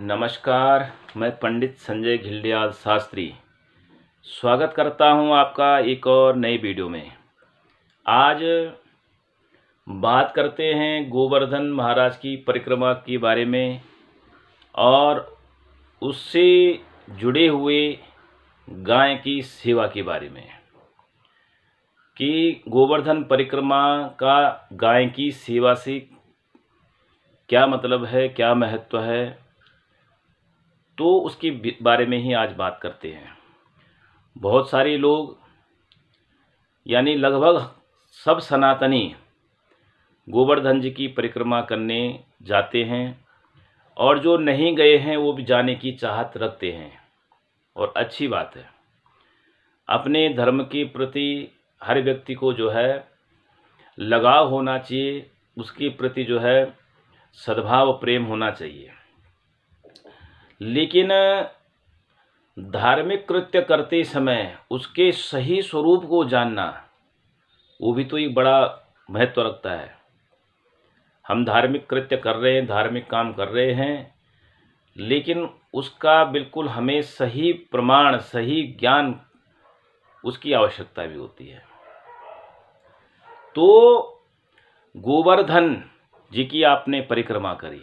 नमस्कार। मैं पंडित संजय घिल्डियाल शास्त्री स्वागत करता हूं आपका एक और नई वीडियो में। आज बात करते हैं गोवर्धन महाराज की परिक्रमा के बारे में और उससे जुड़े हुए गाय की सेवा के बारे में कि गोवर्धन परिक्रमा का गाय की सेवा से क्या मतलब है, क्या महत्व है, तो उसके बारे में ही आज बात करते हैं। बहुत सारे लोग यानी लगभग सब सनातनी गोवर्धन जी की परिक्रमा करने जाते हैं और जो नहीं गए हैं वो भी जाने की चाहत रखते हैं और अच्छी बात है। अपने धर्म के प्रति हर व्यक्ति को जो है लगाव होना चाहिए, उसके प्रति जो है सद्भाव प्रेम होना चाहिए। लेकिन धार्मिक कृत्य करते समय उसके सही स्वरूप को जानना वो भी तो एक बड़ा महत्व रखता है। हम धार्मिक कृत्य कर रहे हैं, धार्मिक काम कर रहे हैं, लेकिन उसका बिल्कुल हमें सही प्रमाण, सही ज्ञान उसकी आवश्यकता भी होती है। तो गोवर्धन जी की आपने परिक्रमा करी,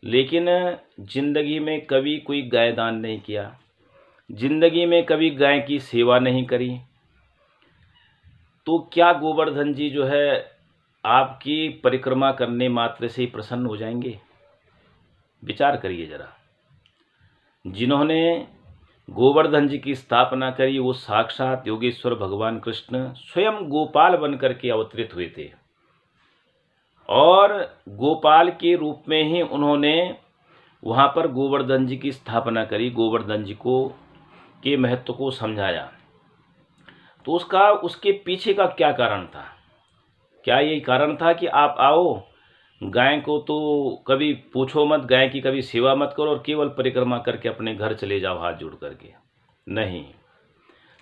लेकिन जिंदगी में कभी कोई गाय दान नहीं किया, जिंदगी में कभी गाय की सेवा नहीं करी, तो क्या गोवर्धन जी जो है आपकी परिक्रमा करने मात्र से ही प्रसन्न हो जाएंगे? विचार करिए जरा। जिन्होंने गोवर्धन जी की स्थापना करी वो साक्षात योगेश्वर भगवान कृष्ण स्वयं गोपाल बनकर के अवतरित हुए थे और गोपाल के रूप में ही उन्होंने वहाँ पर गोवर्धन जी की स्थापना करी, गोवर्धन जी को के महत्व को समझाया। तो उसके पीछे का क्या कारण था? क्या यही कारण था कि आप आओ, गाय को तो कभी पूछो मत, गाय की कभी सेवा मत करो और केवल परिक्रमा करके अपने घर चले जाओ हाथ जोड़ करके? नहीं।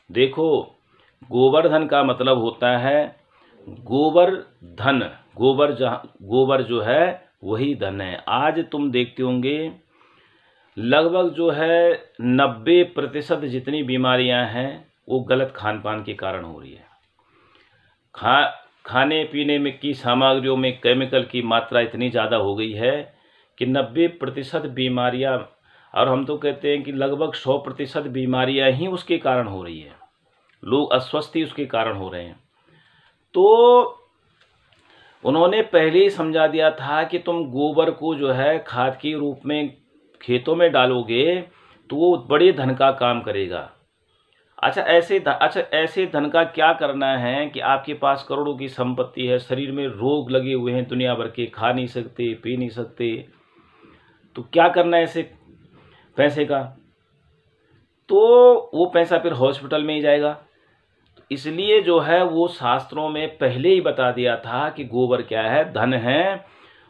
देखो, गोवर्धन का मतलब होता है गोबर धन। गोबर जो है वही धन है। आज तुम देखते होंगे लगभग जो है 90% जितनी बीमारियां हैं वो गलत खान पान के कारण हो रही है। खाने पीने में की सामग्रियों में केमिकल की मात्रा इतनी ज़्यादा हो गई है कि 90% बीमारियां, और हम तो कहते हैं कि लगभग 100% बीमारियां ही उसके कारण हो रही है। लोग अस्वस्थ ही उसके कारण हो रहे हैं। तो उन्होंने पहले ही समझा दिया था कि तुम गोबर को जो है खाद के रूप में खेतों में डालोगे तो वो बड़े धन का काम करेगा। अच्छा, ऐसे धन का क्या करना है कि आपके पास करोड़ों की संपत्ति है, शरीर में रोग लगे हुए हैं दुनिया भर के, खा नहीं सकते, पी नहीं सकते, तो क्या करना है ऐसे पैसे का? तो वो पैसा फिर हॉस्पिटल में ही जाएगा। इसलिए जो है वो शास्त्रों में पहले ही बता दिया था कि गोबर क्या है, धन है,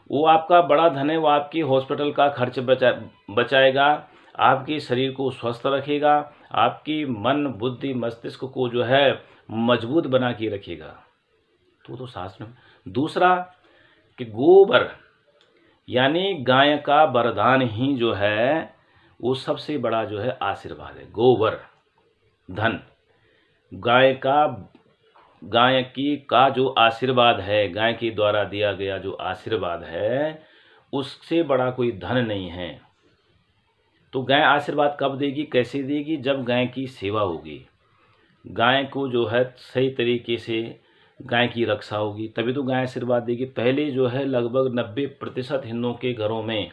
वो आपका बड़ा धन है, वो आपकी हॉस्पिटल का खर्च बचाएगा, आपके शरीर को स्वस्थ रखेगा, आपकी मन बुद्धि मस्तिष्क को जो है मजबूत बना के रखेगा। तो शास्त्र में दूसरा कि गोबर यानी गाय का वरदान ही जो है वो सबसे बड़ा जो है आशीर्वाद है। गोबर धन, गाय की का जो आशीर्वाद है, गाय के द्वारा दिया गया जो आशीर्वाद है, उससे बड़ा कोई धन नहीं है। तो गाय आशीर्वाद कब देगी, कैसे देगी? जब गाय की सेवा होगी, गाय को जो है सही तरीके से गाय की रक्षा होगी, तभी तो गाय आशीर्वाद देगी। पहले जो है लगभग 90% हिंदुओं के घरों में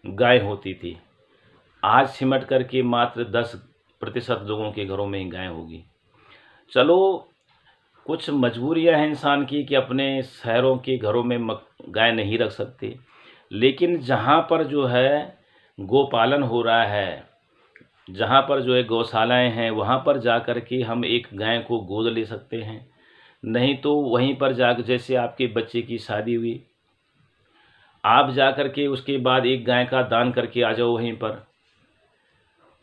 गाय होती थी, आज सिमट करके मात्र 10% लोगों के घरों में गाय होगी। चलो, कुछ मजबूरियां हैं इंसान की कि अपने शहरों के घरों में गाय नहीं रख सकते, लेकिन जहाँ पर जो है गोपालन हो रहा है, जहाँ पर जो है गौशालाएं हैं, वहाँ पर जा कर के हम एक गाय को गोद ले सकते हैं। नहीं तो वहीं पर जाकर, जैसे आपके बच्चे की शादी हुई, आप जा कर के उसके बाद एक गाय का दान करके आ जाओ वहीं पर,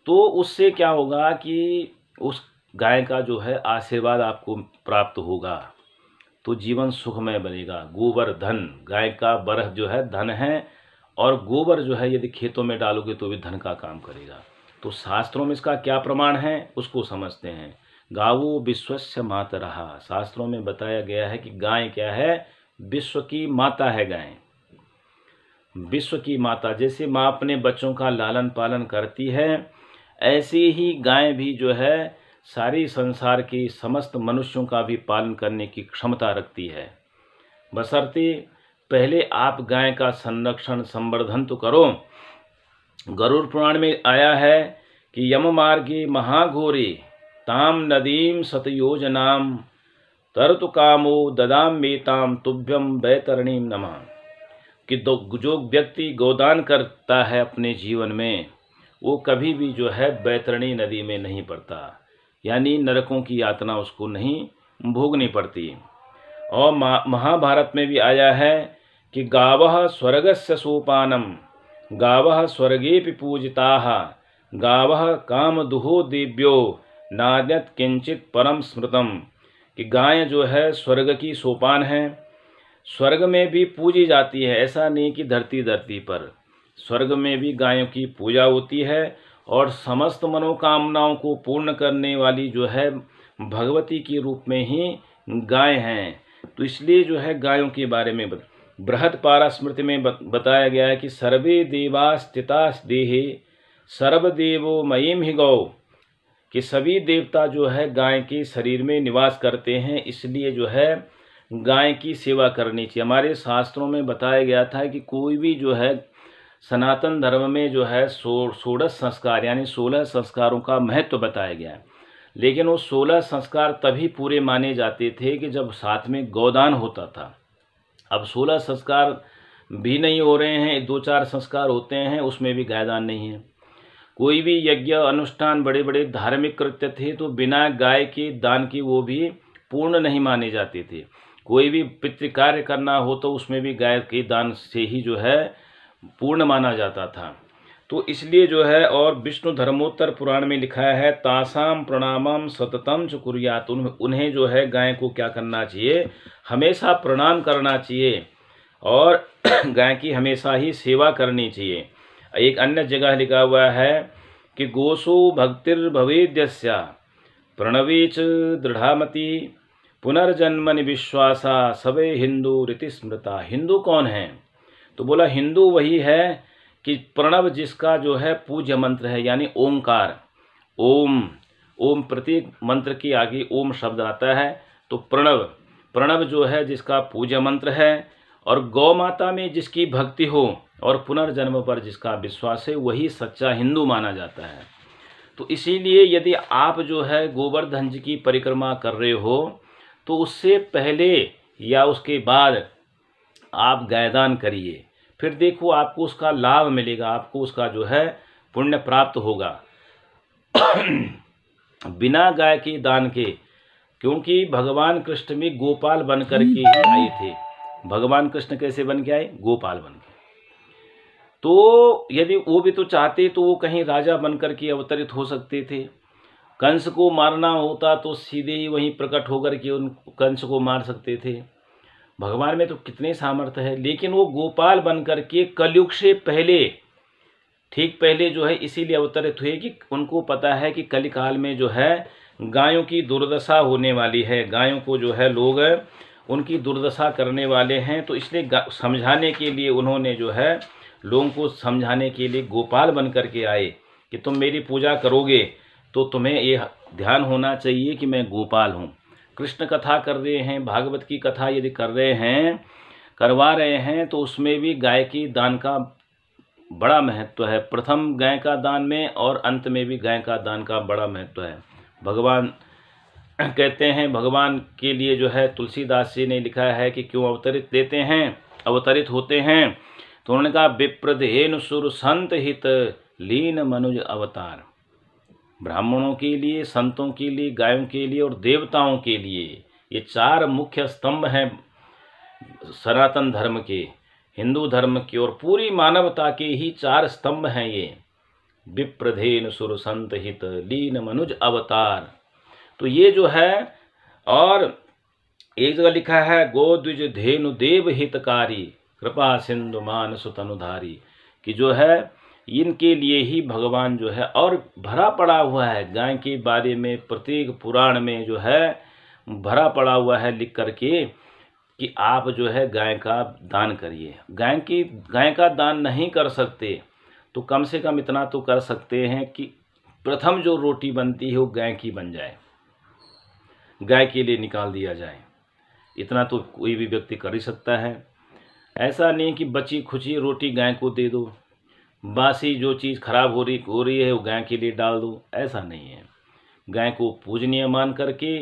तो उससे क्या होगा कि उस गाय का जो है आशीर्वाद आपको प्राप्त होगा, तो जीवन सुखमय बनेगा। गोबर धन, गाय का बरह जो है धन है और गोबर जो है यदि खेतों में डालोगे तो भी धन का काम करेगा। तो शास्त्रों में इसका क्या प्रमाण है उसको समझते हैं। गावो विश्वस्य मातरः, शास्त्रों में बताया गया है कि गाय क्या है, विश्व की माता है गाय, विश्व की माता। जैसे माँ अपने बच्चों का लालन पालन करती है, ऐसे ही गाय भी जो है सारी संसार के समस्त मनुष्यों का भी पालन करने की क्षमता रखती है। बशर्ते पहले आप गाय का संरक्षण संवर्धन तो करो। गरुड़ पुराण में आया है कि यम मार्गे महाघोरे ताम नदीम सतयोजनाम तरतु कामो ददाम मेताम तुभ्यम वैतरणीम नमः, कि जो व्यक्ति गोदान करता है अपने जीवन में वो कभी भी जो है वैतरणी नदी में नहीं पड़ता, यानी नरकों की यातना उसको नहीं भोगनी पड़ती। और महाभारत में भी आया है कि गावः स्वर्गस्य सोपानम गावः स्वर्गेपि पूजिताः गावः कामदुहो देव्यो नान्यत् किंचित परम स्मृतम, कि गाय जो है स्वर्ग की सोपान है, स्वर्ग में भी पूजी जाती है। ऐसा नहीं कि धरती पर, स्वर्ग में भी गायों की पूजा होती है और समस्त मनोकामनाओं को पूर्ण करने वाली जो है भगवती के रूप में ही गाय हैं। तो इसलिए जो है गायों के बारे में बृहत्पारा स्मृति में बताया गया है कि सर्वे देवा स्थिता देहे सर्वदेवो मयीम हि गौ, कि सभी देवता जो है गाय के शरीर में निवास करते हैं, इसलिए जो है गाय की सेवा करनी चाहिए। हमारे शास्त्रों में बताया गया था कि कोई भी जो है सनातन धर्म में जो है 16 संस्कार यानी 16 संस्कारों का महत्व बताया गया है, लेकिन वो 16 संस्कार तभी पूरे माने जाते थे कि जब साथ में गोदान होता था। अब 16 संस्कार भी नहीं हो रहे हैं, 2-4 संस्कार होते हैं, उसमें भी गायदान नहीं है। कोई भी यज्ञ अनुष्ठान बड़े बड़े धार्मिक कृत्य थे तो बिना गाय के दान की वो भी पूर्ण नहीं माने जाते थे। कोई भी पितृ कार्य करना हो तो उसमें भी गाय के दान से ही जो है पूर्ण माना जाता था। तो इसलिए जो है, और विष्णु धर्मोत्तर पुराण में लिखा है तासाम प्रणामम सततम च कुर्यात, उन्हें जो है गाय को क्या करना चाहिए, हमेशा प्रणाम करना चाहिए और गाय की हमेशा ही सेवा करनी चाहिए। एक अन्य जगह लिखा हुआ है कि गोसु भक्तिर्भवेद्यस्या प्रणवीच दृढ़ामति पुनर्जन्मनि विश्वासा सवे हिंदू रीति स्मृता। हिंदू कौन है? तो बोला हिंदू वही है कि प्रणव जिसका जो है पूज्य मंत्र है, यानी ओमकार, ओम प्रत्येक मंत्र के आगे ओम शब्द आता है, तो प्रणव जो है जिसका पूज्य मंत्र है, और गौ माता में जिसकी भक्ति हो और पुनर्जन्म पर जिसका विश्वास है, वही सच्चा हिंदू माना जाता है। तो इसीलिए यदि आप जो है गोवर्धन जी की परिक्रमा कर रहे हो तो उससे पहले या उसके बाद आप गायदान करिए, फिर देखो आपको उसका लाभ मिलेगा, आपको उसका जो है पुण्य प्राप्त होगा। बिना गाय के दान के, क्योंकि भगवान कृष्ण भी गोपाल बन कर के ही आए थे। भगवान कृष्ण कैसे बन के आए? गोपाल बन के। तो यदि वो भी तो चाहते तो वो कहीं राजा बन कर के अवतरित हो सकते थे। कंस को मारना होता तो सीधे ही वहीं प्रकट होकर के उन कंस को मार सकते थे। भगवान में तो कितने सामर्थ्य है, लेकिन वो गोपाल बन कर के कलयुग से पहले, ठीक पहले जो है इसीलिए अवतरित हुए कि उनको पता है कि कलिकाल में जो है गायों की दुर्दशा होने वाली है, गायों को जो है लोग उनकी दुर्दशा करने वाले हैं। तो इसलिए समझाने के लिए उन्होंने जो है लोगों को समझाने के लिए गोपाल बन कर के आए कि तुम मेरी पूजा करोगे तो तुम्हें ये ध्यान होना चाहिए कि मैं गोपाल हूँ। कृष्ण कथा कर रहे हैं, भागवत की कथा यदि कर रहे हैं, करवा रहे हैं, तो उसमें भी गाय की दान का बड़ा महत्व है। प्रथम गाय का दान में और अंत में भी गाय का दान का बड़ा महत्व है। भगवान कहते हैं, भगवान के लिए जो है तुलसीदास जी ने लिखा है कि क्यों अवतरित होते हैं, तो उन्होंने कहा विप्रधेनु सुर संत हित लीन मनुज अवतार। ब्राह्मणों के लिए, संतों के लिए, गायों के लिए और देवताओं के लिए ये 4 मुख्य स्तंभ हैं सनातन धर्म के, हिंदू धर्म के, और पूरी मानवता के ही 4 स्तंभ हैं ये। विप्रधेनु सुर संत हित लीन मनुज अवतार। तो ये जो है, और एक जगह लिखा है गो द्विज धेनु देव हितकारी कृपा सिंधु मानस तनुधारी, कि जो है इनके लिए ही भगवान जो है, और भरा पड़ा हुआ है गाय के बारे में, प्रत्येक पुराण में जो है भरा पड़ा हुआ है लिख करके कि आप जो है गाय का दान करिए। गाय का दान नहीं कर सकते तो कम से कम इतना तो कर सकते हैं कि प्रथम जो रोटी बनती है वो गाय की बन जाए, गाय के लिए निकाल दिया जाए। इतना तो कोई भी व्यक्ति कर ही सकता है। ऐसा नहीं कि बची खुची रोटी गाय को दे दो, बासी जो चीज़ खराब हो रही है वो गाय के लिए डाल दो, ऐसा नहीं है। गाय को पूजनीय मान करके,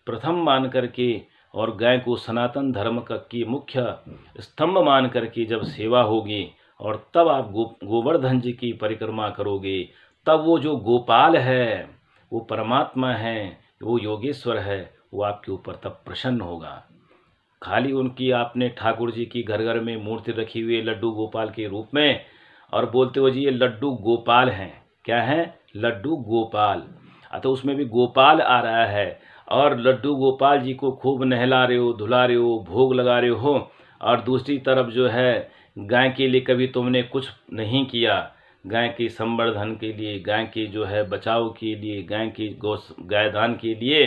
प्रथम मान करके, और गाय को सनातन धर्म का की मुख्य स्तंभ मान करके जब सेवा होगी, और तब आप गोवर्धन जी की परिक्रमा करोगे, तब वो जो गोपाल है, वो परमात्मा है, वो योगेश्वर है, वो आपके ऊपर तब प्रसन्न होगा। खाली उनकी आपने ठाकुर जी की घर घर में मूर्ति रखी हुई है लड्डू गोपाल के रूप में, और बोलते हो जी ये लड्डू गोपाल हैं। क्या है? लड्डू गोपाल। अतः उसमें भी गोपाल आ रहा है, और लड्डू गोपाल जी को खूब नहला रहे हो, धुला रहे हो, भोग लगा रहे हो, और दूसरी तरफ जो है गाय के लिए कभी तुमने कुछ नहीं किया, गाय के संवर्धन के लिए, गाय के जो है बचाव के लिए, गाय की गायदान के लिए,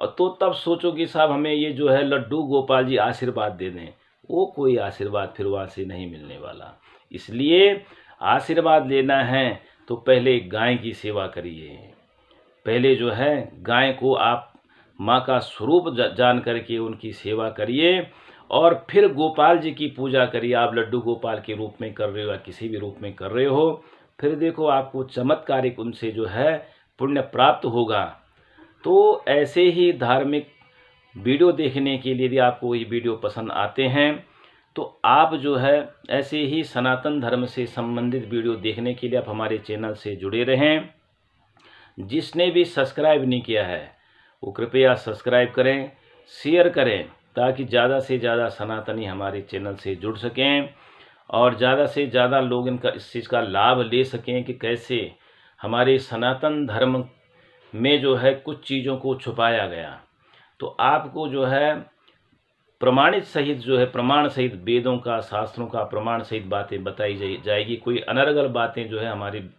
तो तब सोचो कि साहब हमें ये जो है लड्डू गोपाल जी आशीर्वाद दे दें। वो कोई आशीर्वाद फिर वहाँ से नहीं मिलने वाला। इसलिए आशीर्वाद लेना है तो पहले गाय की सेवा करिए। पहले जो है गाय को आप माँ का स्वरूप जान करके उनकी सेवा करिए, और फिर गोपाल जी की पूजा करिए। आप लड्डू गोपाल के रूप में कर रहे हो या किसी भी रूप में कर रहे हो, फिर देखो आपको चमत्कारिक उनसे जो है पुण्य प्राप्त होगा। तो ऐसे ही धार्मिक वीडियो देखने के लिए यदि आपको ये वीडियो पसंद आते हैं तो आप जो है ऐसे ही सनातन धर्म से संबंधित वीडियो देखने के लिए आप हमारे चैनल से जुड़े रहें। जिसने भी सब्सक्राइब नहीं किया है वो कृपया सब्सक्राइब करें, शेयर करें, ताकि ज़्यादा से ज़्यादा सनातनी हमारे चैनल से जुड़ सकें, और ज़्यादा से ज़्यादा लोग इस चीज़ का लाभ ले सकें कि कैसे हमारे सनातन धर्म में जो है कुछ चीज़ों को छुपाया गया। तो आपको जो है प्रमाणित सहित जो है प्रमाण सहित वेदों का, शास्त्रों का प्रमाण सहित बातें बताई जाएगी। कोई अनर्गल बातें जो है हमारे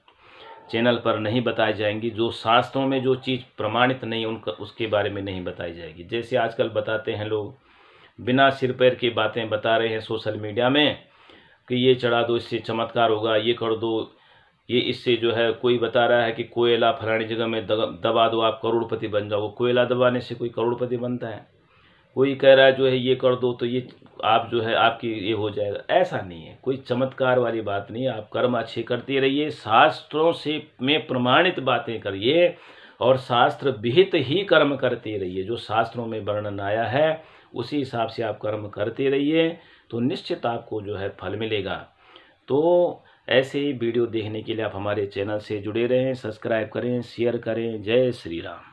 चैनल पर नहीं बताई जाएंगी। जो शास्त्रों में जो चीज़ प्रमाणित नहीं उनका उसके बारे में नहीं बताई जाएगी। जैसे आजकल बताते हैं लोग, बिना सिर पैर की बातें बता रहे हैं सोशल मीडिया में कि ये चढ़ा दो इससे चमत्कार होगा, ये कर दो, ये इससे जो है कोई बता रहा है कि कोयला फलानी जगह में दबा दो आप करोड़पति बन जाओ। कोयला दबाने से कोई करोड़पति बनता है? कोई कह रहा है जो है ये कर दो तो ये आप जो है आपकी ये हो जाएगा। ऐसा नहीं है, कोई चमत्कार वाली बात नहीं है। आप कर्म अच्छे करते रहिए, शास्त्रों से में प्रमाणित बातें करिए, और शास्त्र विहित ही कर्म करते रहिए। जो शास्त्रों में वर्णन आया है उसी हिसाब से आप कर्म करते रहिए, तो निश्चित आपको जो है फल मिलेगा। तो ऐसे ही वीडियो देखने के लिए आप हमारे चैनल से जुड़े रहें, सब्सक्राइब करें, शेयर करें। जय श्री राम।